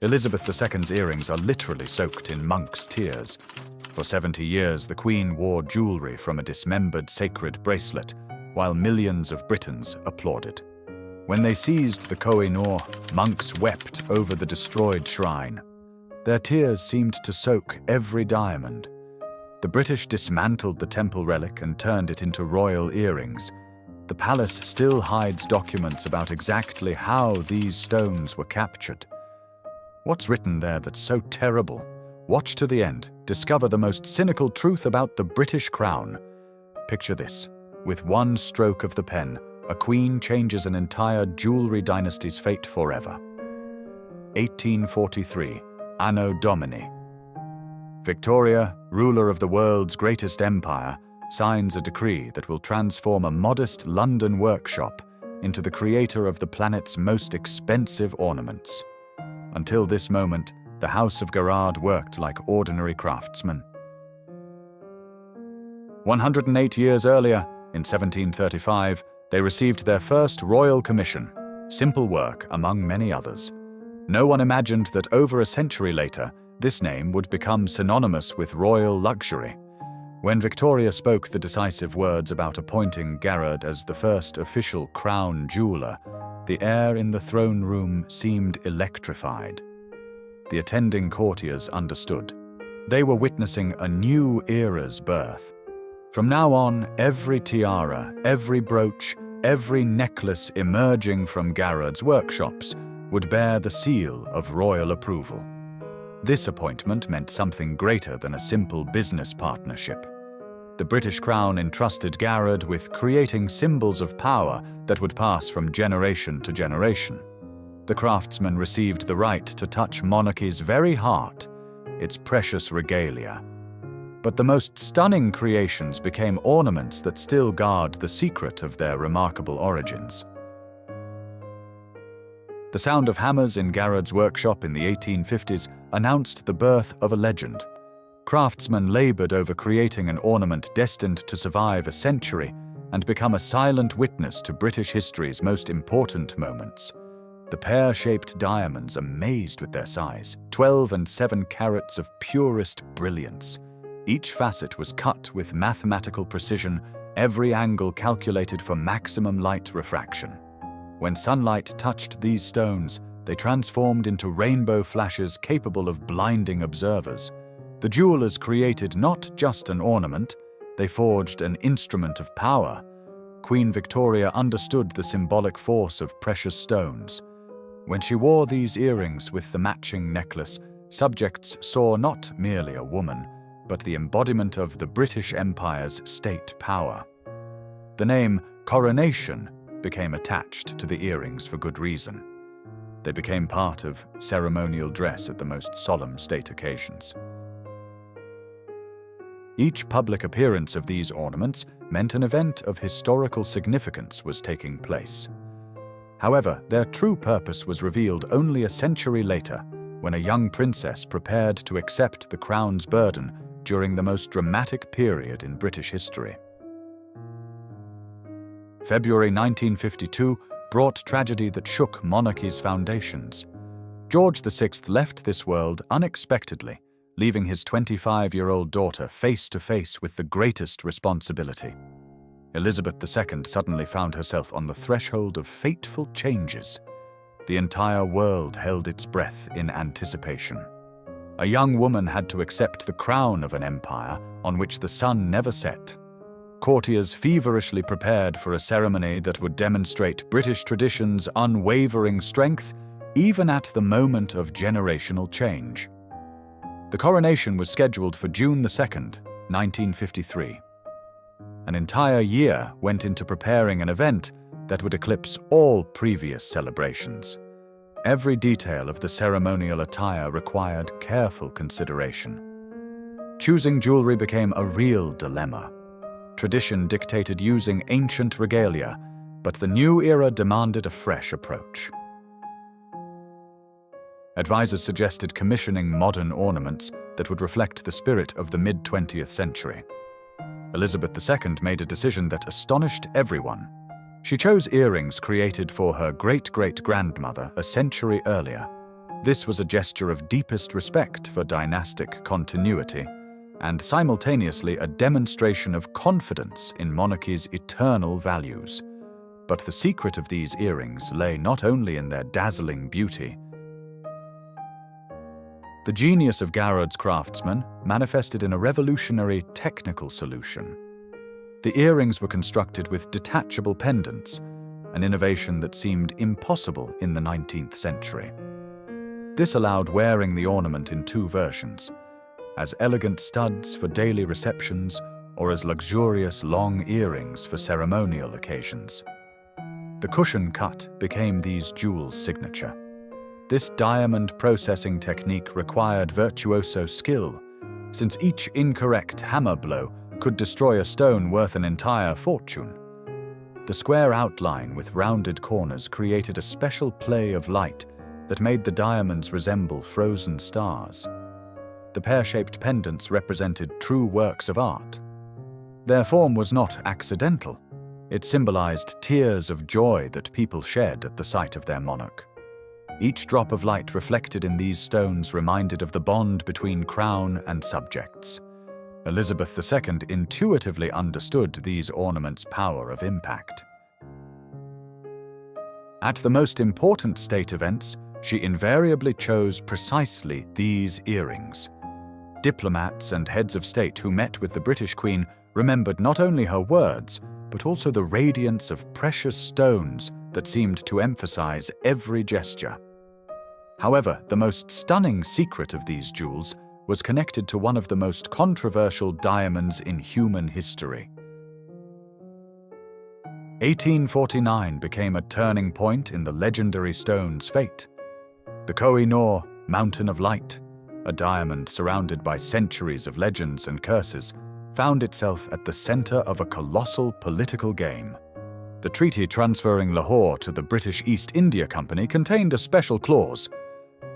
Elizabeth II's earrings are literally soaked in monks' tears. For 70 years, the Queen wore jewelry from a dismembered sacred bracelet, while millions of Britons applauded. When they seized the Koh-i-Noor, monks wept over the destroyed shrine. Their tears seemed to soak every diamond. The British dismantled the temple relic and turned it into royal earrings. The palace still hides documents about exactly how these stones were captured. What's written there that's so terrible? Watch to the end. Discover the most cynical truth about the British crown. Picture this. With one stroke of the pen, a queen changes an entire jewelry dynasty's fate forever. 1843, Anno Domini. Victoria, ruler of the world's greatest empire, signs a decree that will transform a modest London workshop into the creator of the planet's most expensive ornaments. Until this moment, the House of Gerard worked like ordinary craftsmen. 108 years earlier, in 1735, they received their first royal commission, simple work among many others. No one imagined that over a century later, this name would become synonymous with royal luxury. When Victoria spoke the decisive words about appointing Gerard as the first official crown jeweler, the air in the throne room seemed electrified. The attending courtiers understood. They were witnessing a new era's birth. From now on, every tiara, every brooch, every necklace emerging from Gerard's workshops would bear the seal of royal approval. This appointment meant something greater than a simple business partnership. The British Crown entrusted Gerard with creating symbols of power that would pass from generation to generation. The craftsman received the right to touch monarchy's very heart, its precious regalia. But the most stunning creations became ornaments that still guard the secret of their remarkable origins. The sound of hammers in Gerard's workshop in the 1850s announced the birth of a legend. Craftsmen labored over creating an ornament destined to survive a century and become a silent witness to British history's most important moments. The pear-shaped diamonds amazed with their size, 12 and 7 carats of purest brilliance. Each facet was cut with mathematical precision, every angle calculated for maximum light refraction. When sunlight touched these stones, they transformed into rainbow flashes capable of blinding observers. The jewelers created not just an ornament, they forged an instrument of power. Queen Victoria understood the symbolic force of precious stones. When she wore these earrings with the matching necklace, subjects saw not merely a woman, but the embodiment of the British Empire's state power. The name coronation became attached to the earrings for good reason. They became part of ceremonial dress at the most solemn state occasions. Each public appearance of these ornaments meant an event of historical significance was taking place. However, their true purpose was revealed only a century later, when a young princess prepared to accept the crown's burden during the most dramatic period in British history. February 1952 brought tragedy that shook monarchy's foundations. George VI left this world unexpectedly, leaving his 25-year-old daughter face to face with the greatest responsibility. Elizabeth II suddenly found herself on the threshold of fateful changes. The entire world held its breath in anticipation. A young woman had to accept the crown of an empire on which the sun never set. Courtiers feverishly prepared for a ceremony that would demonstrate British tradition's unwavering strength, even at the moment of generational change. The coronation was scheduled for June 2, 1953. An entire year went into preparing an event that would eclipse all previous celebrations. Every detail of the ceremonial attire required careful consideration. Choosing jewelry became a real dilemma. Tradition dictated using ancient regalia, but the new era demanded a fresh approach. Advisors suggested commissioning modern ornaments that would reflect the spirit of the mid-20th century. Elizabeth II made a decision that astonished everyone. She chose earrings created for her great-great-grandmother a century earlier. This was a gesture of deepest respect for dynastic continuity, and simultaneously a demonstration of confidence in monarchy's eternal values. But the secret of these earrings lay not only in their dazzling beauty. The genius of Garrod's craftsmen manifested in a revolutionary technical solution. The earrings were constructed with detachable pendants, an innovation that seemed impossible in the 19th century. This allowed wearing the ornament in two versions, as elegant studs for daily receptions or as luxurious long earrings for ceremonial occasions. The cushion cut became these jewels' signature. This diamond processing technique required virtuoso skill, since each incorrect hammer blow could destroy a stone worth an entire fortune. The square outline with rounded corners created a special play of light that made the diamonds resemble frozen stars. The pear-shaped pendants represented true works of art. Their form was not accidental. It symbolized tears of joy that people shed at the sight of their monarch. Each drop of light reflected in these stones reminded of the bond between crown and subjects. Elizabeth II intuitively understood these ornaments' power of impact. At the most important state events, she invariably chose precisely these earrings. Diplomats and heads of state who met with the British Queen remembered not only her words, but also the radiance of precious stones that seemed to emphasize every gesture. However, the most stunning secret of these jewels was connected to one of the most controversial diamonds in human history. 1849 became a turning point in the legendary stone's fate. The Koh-i-Noor, Mountain of Light, a diamond surrounded by centuries of legends and curses, found itself at the center of a colossal political game. The treaty transferring Lahore to the British East India Company contained a special clause.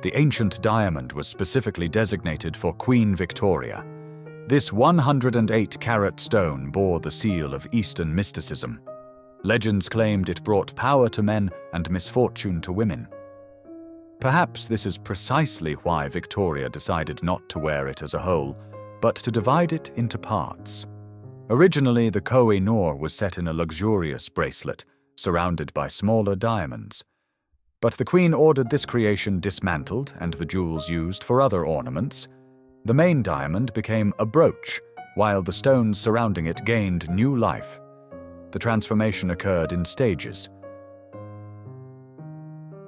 The ancient diamond was specifically designated for Queen Victoria. This 108-carat stone bore the seal of Eastern mysticism. Legends claimed it brought power to men and misfortune to women. Perhaps this is precisely why Victoria decided not to wear it as a whole, but to divide it into parts. Originally, the Koh-i-Noor was set in a luxurious bracelet, surrounded by smaller diamonds. But the Queen ordered this creation dismantled and the jewels used for other ornaments. The main diamond became a brooch, while the stones surrounding it gained new life. The transformation occurred in stages.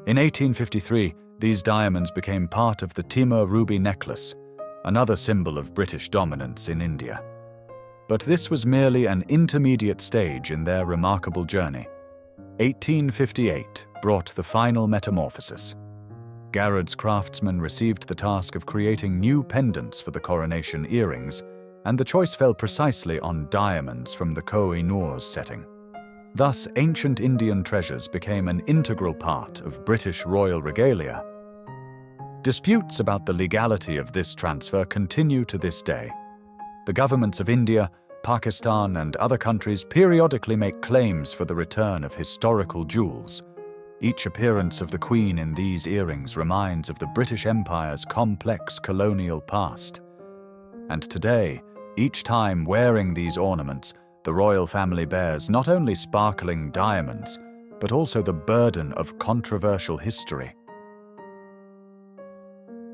In 1853, these diamonds became part of the Timur ruby necklace, another symbol of British dominance in India. But this was merely an intermediate stage in their remarkable journey. 1858 brought the final metamorphosis. Garrod's craftsmen received the task of creating new pendants for the coronation earrings, and the choice fell precisely on diamonds from the Koh-i-Noor's setting. Thus, ancient Indian treasures became an integral part of British royal regalia. Disputes about the legality of this transfer continue to this day. The governments of India, Pakistan, and other countries periodically make claims for the return of historical jewels. Each appearance of the Queen in these earrings reminds of the British Empire's complex colonial past. And today, each time wearing these ornaments, the royal family bears not only sparkling diamonds, but also the burden of controversial history.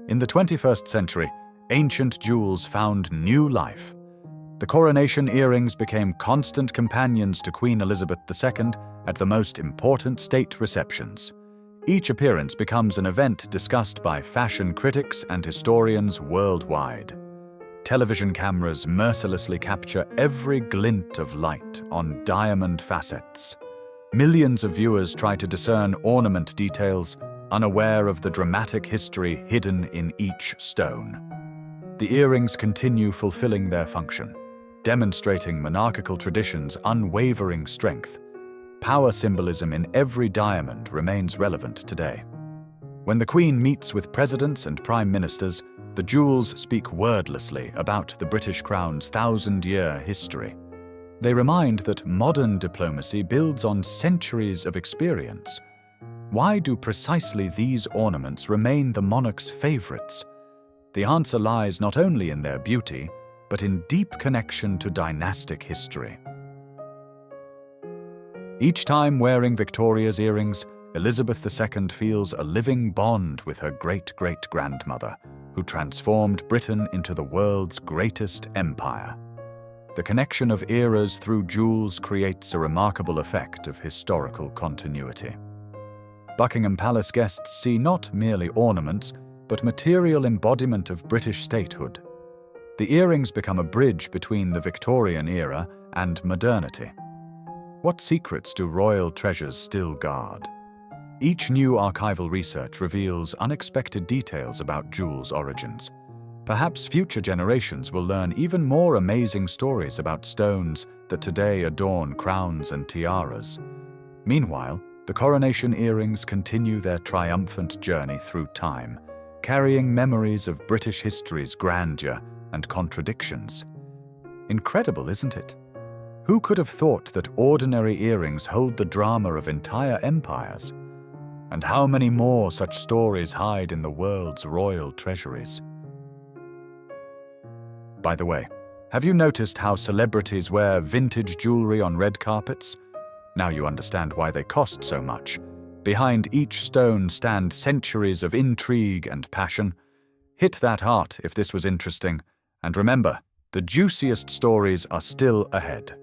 In the 21st century, ancient jewels found new life. The coronation earrings became constant companions to Queen Elizabeth II at the most important state receptions. Each appearance becomes an event discussed by fashion critics and historians worldwide. Television cameras mercilessly capture every glint of light on diamond facets. Millions of viewers try to discern ornament details, unaware of the dramatic history hidden in each stone. The earrings continue fulfilling their function, demonstrating monarchical tradition's unwavering strength. Power symbolism in every diamond remains relevant today. When the Queen meets with presidents and prime ministers, the jewels speak wordlessly about the British Crown's 1,000-year history. They remind that modern diplomacy builds on centuries of experience. Why do precisely these ornaments remain the monarch's favorites? The answer lies not only in their beauty, but in deep connection to dynastic history. Each time wearing Victoria's earrings, Elizabeth II feels a living bond with her great-great-grandmother, who transformed Britain into the world's greatest empire. The connection of eras through jewels creates a remarkable effect of historical continuity. Buckingham Palace guests see not merely ornaments, but material embodiment of British statehood. The earrings become a bridge between the Victorian era and modernity. What secrets do royal treasures still guard? Each new archival research reveals unexpected details about jewels' origins. Perhaps future generations will learn even more amazing stories about stones that today adorn crowns and tiaras. Meanwhile, the coronation earrings continue their triumphant journey through time, carrying memories of British history's grandeur and contradictions. Incredible, isn't it? Who could have thought that ordinary earrings hold the drama of entire empires? And how many more such stories hide in the world's royal treasuries? By the way, have you noticed how celebrities wear vintage jewelry on red carpets? Now you understand why they cost so much. Behind each stone stand centuries of intrigue and passion. Hit that heart if this was interesting. And remember, the juiciest stories are still ahead.